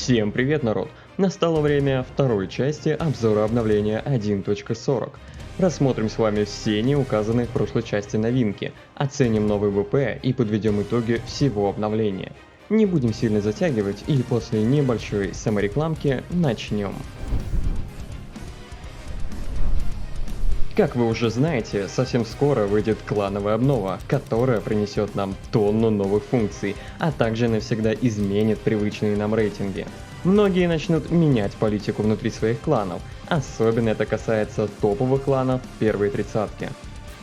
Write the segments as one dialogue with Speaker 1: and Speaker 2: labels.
Speaker 1: Всем привет, народ! Настало время второй части обзора обновления 1.40. Рассмотрим с вами все не указанные в прошлой части новинки, оценим новый ВП и подведем итоги всего обновления. Не будем сильно затягивать и после небольшой саморекламки начнем. Как вы уже знаете, совсем скоро выйдет клановая обнова, которая принесет нам тонну новых функций, а также навсегда изменит привычные нам рейтинги. Многие начнут менять политику внутри своих кланов, особенно это касается топовых кланов первой тридцатки.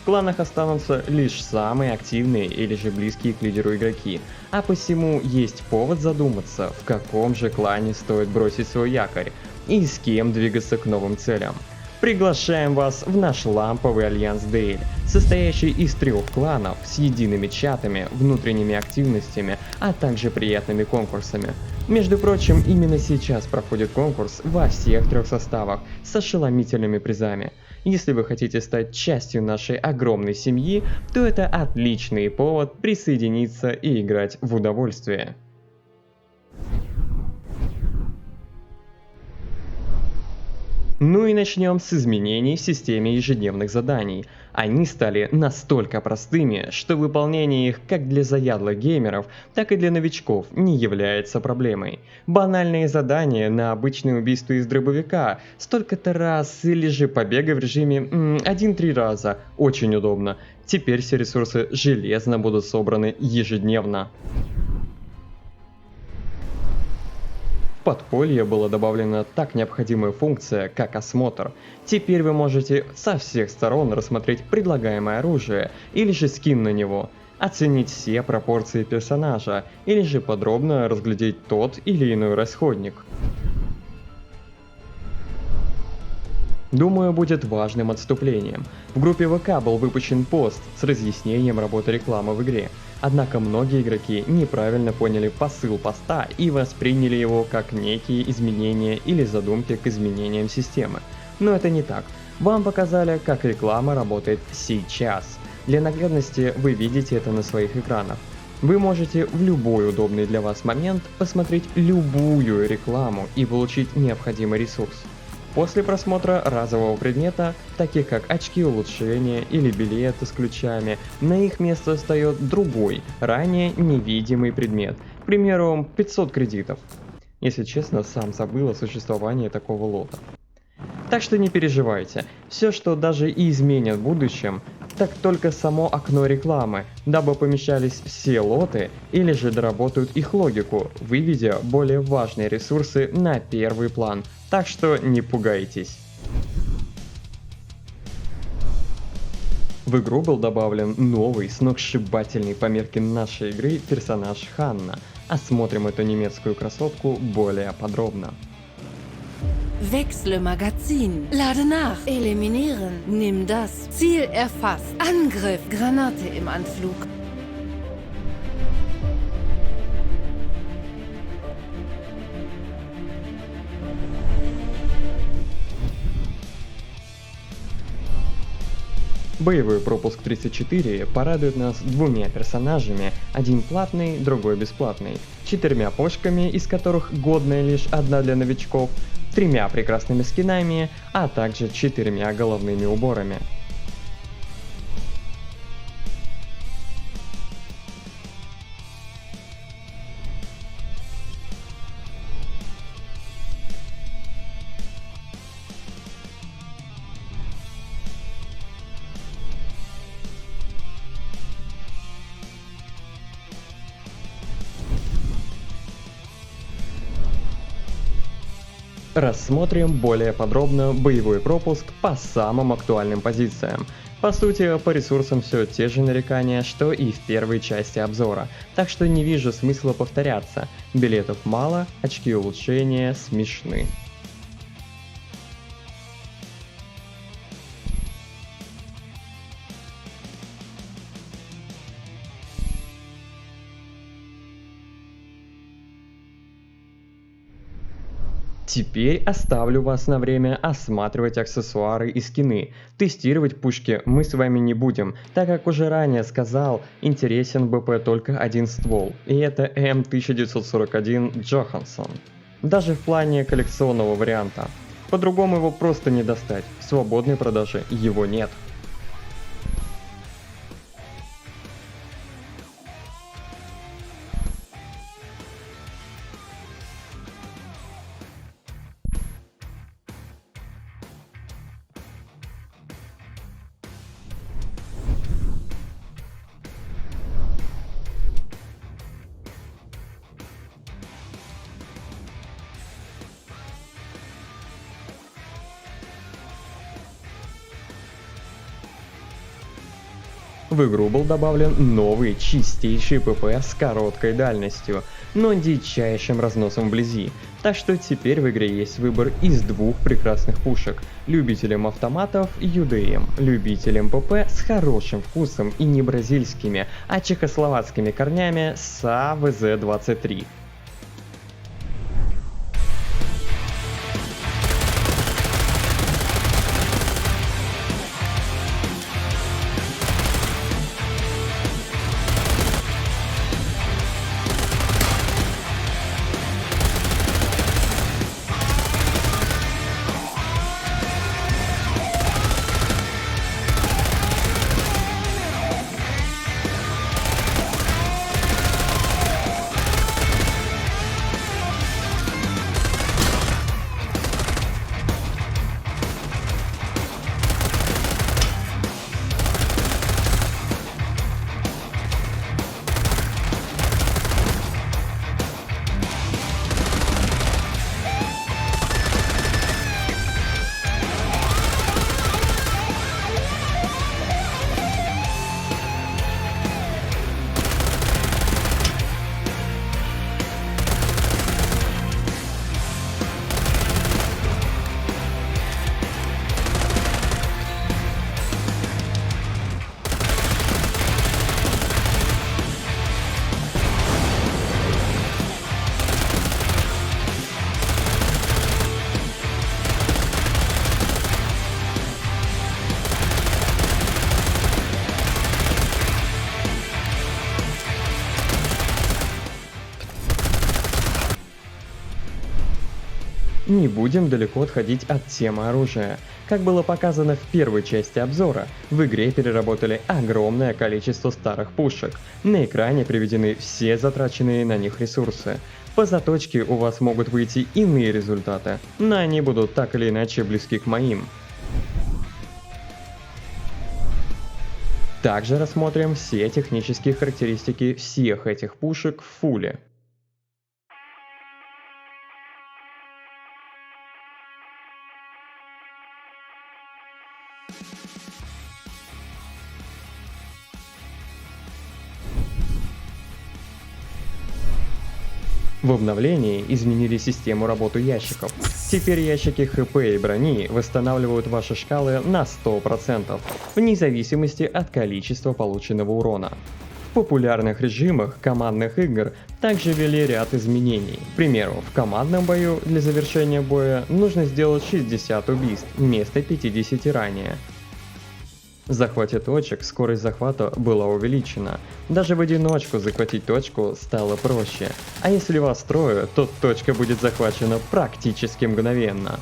Speaker 1: В кланах останутся лишь самые активные или же близкие к лидеру игроки, а посему есть повод задуматься, в каком же клане стоит бросить свой якорь и с кем двигаться к новым целям. Приглашаем вас в наш ламповый альянс Дейль, состоящий из 3 кланов с едиными чатами, внутренними активностями, а также приятными конкурсами. Между прочим, именно сейчас проходит конкурс во всех 3 составах с ошеломительными призами. Если вы хотите стать частью нашей огромной семьи, то это отличный повод присоединиться и играть в удовольствие. Ну и начнем с изменений в системе ежедневных заданий. Они стали настолько простыми, что выполнение их как для заядлых геймеров, так и для новичков не является проблемой. Банальные задания на обычное убийство из дробовика, столько-то раз или же побега в режиме 1-3 раза, очень удобно. Теперь все ресурсы железно будут собраны ежедневно. В подполье была добавлена так необходимая функция, как осмотр. Теперь вы можете со всех сторон рассмотреть предлагаемое оружие или же скин на него, оценить все пропорции персонажа или же подробно разглядеть тот или иной расходник. Думаю, будет важным отступлением. В группе ВК был выпущен пост с разъяснением работы рекламы в игре. Однако многие игроки неправильно поняли посыл поста и восприняли его как некие изменения или задумки к изменениям системы. Но это не так. Вам показали, как реклама работает сейчас. Для наглядности вы видите это на своих экранах. Вы можете в любой удобный для вас момент посмотреть любую рекламу и получить необходимый ресурс. После просмотра разового предмета, таких как очки улучшения или билеты с ключами, на их место встает другой, ранее невидимый предмет, к примеру, 500 кредитов. Если честно, сам забыл о существовании такого лота. Так что не переживайте, все, что даже и изменят в будущем, так только само окно рекламы, дабы помещались все лоты или же доработают их логику, выведя более важные ресурсы на первый план, так что не пугайтесь. В игру был добавлен новый, сногсшибательный по мерке нашей игры персонаж Ханна. Осмотрим эту немецкую красотку более подробно.
Speaker 2: Wechsle Magazin. Lade nach. Eliminieren. Nimm das. Ziel erfasst. Angriff. Granate im Anflug.
Speaker 1: Боевой пропуск 34 порадует нас 2 персонажами, один платный, другой бесплатный, 4 пушками, из которых годная лишь одна для новичков, 3 прекрасными скинами, а также 4 головными уборами. Рассмотрим более подробно боевой пропуск по самым актуальным позициям. По сути, по ресурсам все те же нарекания, что и в первой части обзора, так что не вижу смысла повторяться. Билетов мало, очки улучшения смешны. Теперь оставлю вас на время осматривать аксессуары и скины. Тестировать пушки мы с вами не будем, так как уже ранее сказал, интересен БП только один ствол, и это М1941 Джохансон. даже в плане коллекционного варианта. По-другому его просто не достать, в свободной продаже его нет. В игру был добавлен новый чистейший ПП с короткой дальностью, но дичайшим разносом вблизи, так что теперь в игре есть выбор из двух прекрасных пушек: любителям автоматов UDM, любителям ПП с хорошим вкусом и не бразильскими, а чехословацкими корнями СА ВЗ-23. Не будем далеко отходить от темы оружия. Как было показано в первой части обзора, в игре переработали огромное количество старых пушек. На экране приведены все затраченные на них ресурсы. По заточке у вас могут выйти иные результаты, но они будут так или иначе близки к моим. Также рассмотрим все технические характеристики всех этих пушек в фулле. В обновлении изменили систему работы ящиков. Теперь ящики ХП и брони восстанавливают ваши шкалы на 100%, вне зависимости от количества полученного урона. В популярных режимах командных игр также ввели ряд изменений. К примеру, в командном бою для завершения боя нужно сделать 60 убийств вместо 50 ранее. В захвате точек скорость захвата была увеличена. Даже в одиночку захватить точку стало проще. А если вас трое, то точка будет захвачена практически мгновенно.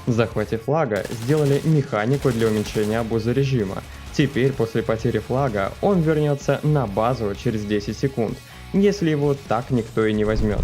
Speaker 1: В захвате флага сделали механику для уменьшения обузы режима. Теперь после потери флага он вернется на базу через 10 секунд, если его так никто и не возьмет.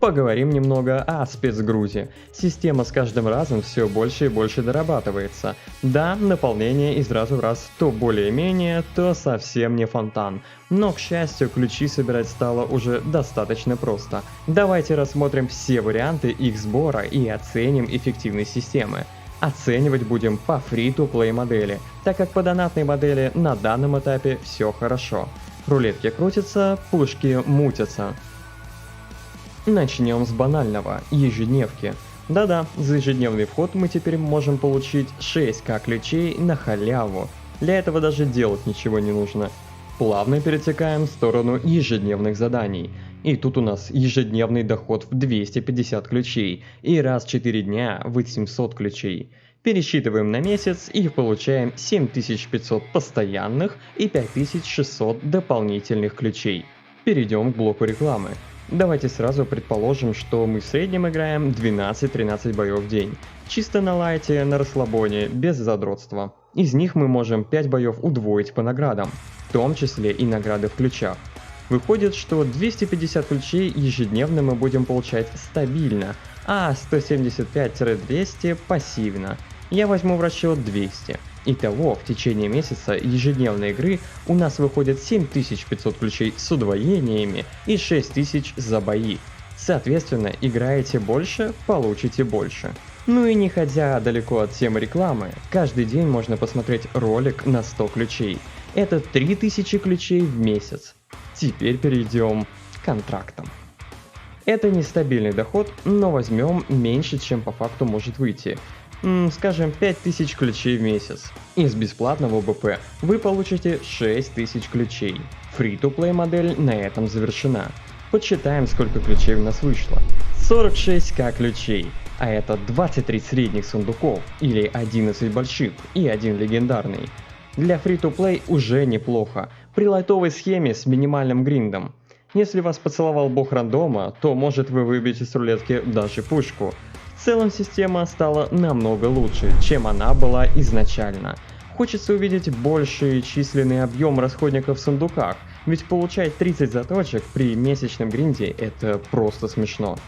Speaker 1: Поговорим немного о спецгрузе. Система с каждым разом все больше и больше дорабатывается. Да, наполнение из раза в раз то более-менее, то совсем не фонтан. Но, к счастью, ключи собирать стало уже достаточно просто. Давайте рассмотрим все варианты их сбора и оценим эффективность системы. Оценивать будем по free-to-play модели, так как по донатной модели на данном этапе все хорошо. Рулетки крутятся, пушки мутятся. Начнем с банального – ежедневки. Да-да, за ежедневный вход мы теперь можем получить 6к ключей на халяву. Для этого даже делать ничего не нужно. Плавно перетекаем в сторону ежедневных заданий. И тут у нас ежедневный доход в 250 ключей и раз в 4 дня в 700 ключей. Пересчитываем на месяц и получаем 7500 постоянных и 5600 дополнительных ключей. Перейдем к блоку рекламы. Давайте сразу предположим, что мы в среднем играем 12-13 боев в день. Чисто на лайте, на расслабоне, без задротства. Из них мы можем 5 боев удвоить по наградам, в том числе и награды в ключах. Выходит, что 250 ключей ежедневно мы будем получать стабильно, а 175-200 пассивно. Я возьму в расчет 200. Итого, в течение месяца ежедневной игры у нас выходит 7500 ключей с удвоениями и 6000 за бои. Соответственно, играете больше, получите больше. Ну и не ходя далеко от темы рекламы, каждый день можно посмотреть ролик на 100 ключей. Это 3000 ключей в месяц. Теперь перейдем к контрактам. Это нестабильный доход, но возьмем меньше, чем по факту может выйти. Скажем, 5000 ключей в месяц. Из бесплатного БП вы получите 6000 ключей. Free-to-play модель на этом завершена. Подсчитаем, сколько ключей у нас вышло. 46к ключей, а это 23 средних сундуков или 11 больших и 1 легендарный. Для free-to-play уже неплохо, при лайтовой схеме с минимальным гриндом. Если вас поцеловал бог рандома, то может вы выбьете с рулетки даже пушку. В целом система стала намного лучше, чем она была изначально. Хочется увидеть больший численный объем расходников в сундуках, ведь получать 30 заточек при месячном гринде это просто смешно.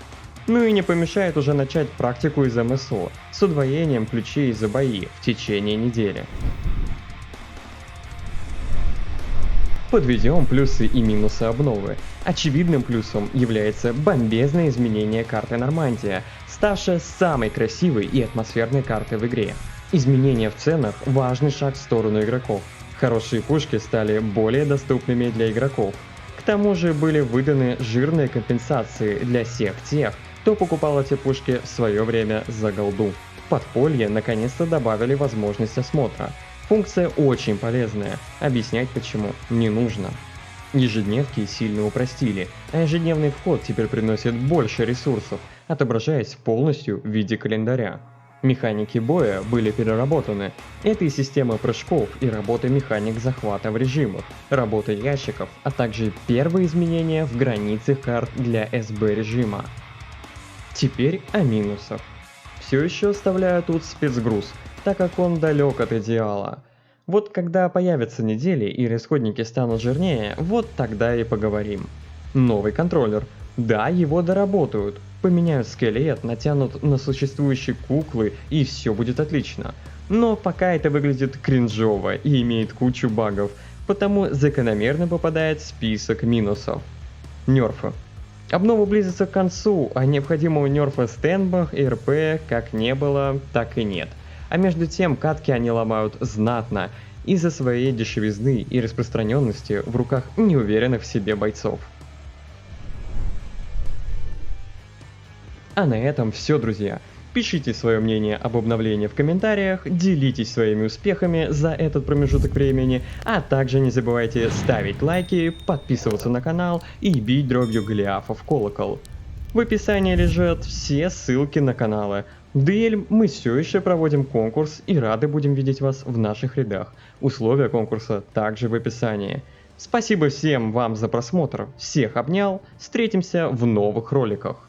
Speaker 1: Ну и не помешает уже начать практику из МСО с удвоением ключей за бои в течение недели. Подведем плюсы и минусы обновы. Очевидным плюсом является бомбезное изменение карты Нормандия, ставшая самой красивой и атмосферной картой в игре. Изменения в ценах – важный шаг в сторону игроков. Хорошие пушки стали более доступными для игроков. К тому же были выданы жирные компенсации для всех тех, кто покупал эти пушки в свое время за голду. В подполье наконец-то добавили возможность осмотра. Функция очень полезная, объяснять почему не нужно. Ежедневки сильно упростили, а ежедневный вход теперь приносит больше ресурсов, отображаясь полностью в виде календаря. Механики боя были переработаны. Это и система прыжков, и работа механик захвата в режимах, работа ящиков, а также первые изменения в границах карт для СБ режима. Теперь о минусах. Все еще оставляю тут спецгруз, так как он далек от идеала. Вот когда появятся недели и расходники станут жирнее, вот тогда и поговорим. Новый контроллер. Да, его доработают. Поменяют скелет, натянут на существующие куклы и все будет отлично. Но пока это выглядит кринжово и имеет кучу багов, потому закономерно попадает в список минусов. Нерфы. Обнова близится к концу, а необходимого нерфа стенбах и РП как не было, так и нет. А между тем катки они ломают знатно из-за своей дешевизны и распространенности в руках неуверенных в себе бойцов. А на этом все, друзья. Пишите свое мнение об обновлении в комментариях, делитесь своими успехами за этот промежуток времени, а также не забывайте ставить лайки, подписываться на канал и бить дробью Голиафа в колокол. В описании лежат все ссылки на каналы. Дуэль мы все еще проводим конкурс и рады будем видеть вас в наших рядах. Условия конкурса также в описании. Спасибо всем вам за просмотр, всех обнял, встретимся в новых роликах.